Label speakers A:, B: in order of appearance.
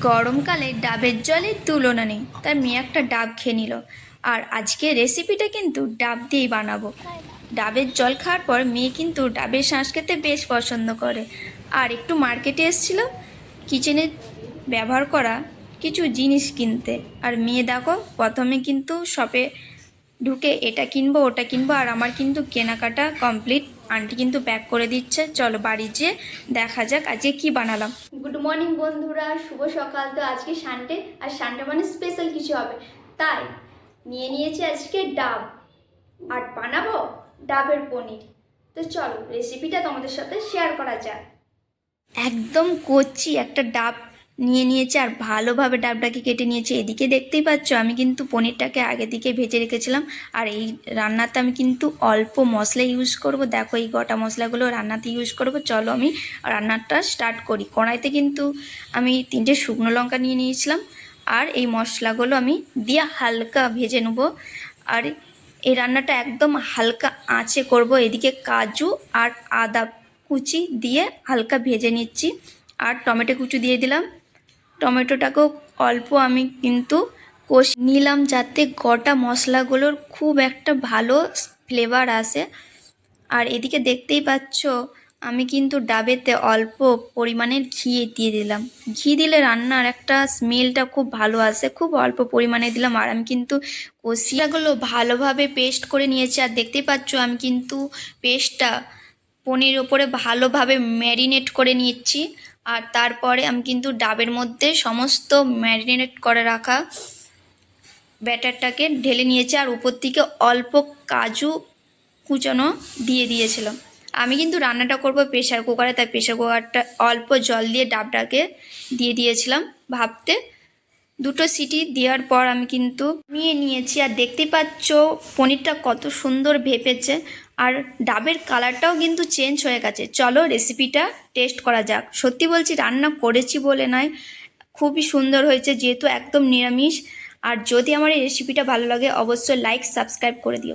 A: গরমকালে ডাবের জলের তুলনা নেই, তার মেয়ে একটা ডাব খেয়ে নিল। আর আজকে রেসিপিটা কিন্তু ডাব দিয়েই বানাবো। ডাবের জল খাওয়ার পর মেয়ে কিন্তু ডাবের শাঁস খেতে বেশ পছন্দ করে। আর একটু মার্কেটে এসেছিল কিচেনে ব্যবহার করা কিছু জিনিস কিনতে। আর মেয়ে দেখো প্রথমে কিন্তু শপে ঢুকে এটা কিনবো ওটা কিনবো, আর আমার কিন্তু কেনাকাটা কমপ্লিট। আন্টি কিন্তু প্যাক করে দিচ্ছে, চলো বাড়ি যেয়ে দেখা যাক আজকে কি বানালাম। গুড মর্নিং বন্ধুরা, শুভ সকাল। তো আজকে সানডে, আর সানডে মানে স্পেশাল কিছু হবে, তাই নিয়ে নিয়েছি আজকে ডাব, আর বানাবো ডাবের পনির। তো চলো রেসিপিটা তোমাদের সাথে শেয়ার করা যাক। একদম কচি একটা ডাব নিয়ে নিয়েছে, আর ভালোভাবে ডাবটাকে কেটে নিয়েছে। এদিকে দেখতেই পাচ্ছ আমি কিন্তু পনিরটাকে আগে দিকে ভেজে রেখেছিলাম। আর এই রান্নাতে আমি কিন্তু অল্প মশলা ইউজ করব। দেখো এই গোটা মশলাগুলো রান্নাতে ইউজ করব। চলো আমি রান্নাটা স্টার্ট করি। কড়াইতে কিন্তু আমি 3টে শুকনো লঙ্কা নিয়ে নিয়েছিলাম, আর এই মশলাগুলো আমি দিয়ে হালকা ভেজে নেব। আর এই রান্নাটা একদম হালকা আঁচে করব। এদিকে কাজু আর আদা কুচি দিয়ে হালকা ভেজে নিচ্ছি, আর টমেটো কুচি দিয়ে দিলাম। টমেটোটাকেও অল্প আমি কিন্তু কষে নিলাম, যাতে গোটা মশলাগুলোর খুব একটা ভালো ফ্লেভার আসে। আর এদিকে দেখতেই পাচ্ছ আমি কিন্তু ডাবেতে অল্প পরিমাণের ঘি দিয়ে দিলাম। ঘি দিলে রান্নার একটা স্মেলটা খুব ভালো আসে, খুব অল্প পরিমাণে দিলাম। আর আমি কিন্তু কষিয়াগুলো ভালোভাবে পেস্ট করে নিয়েছি। আর দেখতেই পাচ্ছ আমি কিন্তু পেস্টটা পনির ওপরে ভালোভাবে ম্যারিনেট করে নিচ্ছি। আর তারপরে আমি কিন্তু ডাবের মধ্যে সমস্ত ম্যারিনেট করে রাখা ব্যাটারটাকে ঢেলে নিয়েছি, আর উপর থেকে অল্প কাজু কুচানো দিয়ে দিয়েছিলাম। আমি কিন্তু রান্নাটা করব প্রেশার কুকারে, তাই প্রেশার কুকারটা অল্প জল দিয়ে ডাবটাকে দিয়ে দিয়েছিলাম ভাপতে। 2টো সিটি দেওয়ার পর আমি কিন্তু নিয়ে নিয়েছি। আর দেখতে পাচ্ছ পনিরটা কত সুন্দর ভেপেছে, আর ডাবের কালারটাও কিন্তু চেঞ্জ হয়ে গেছে। চলো রেসিপিটা টেস্ট করা যাক। সত্যি বলছি রান্না করেছি বলে নয়, খুবই সুন্দর হয়েছে, যেহেতু একদম নিরামিষ। আর যদি আমার এই রেসিপিটা ভালো লাগে অবশ্যই লাইক সাবস্ক্রাইব করে দিও।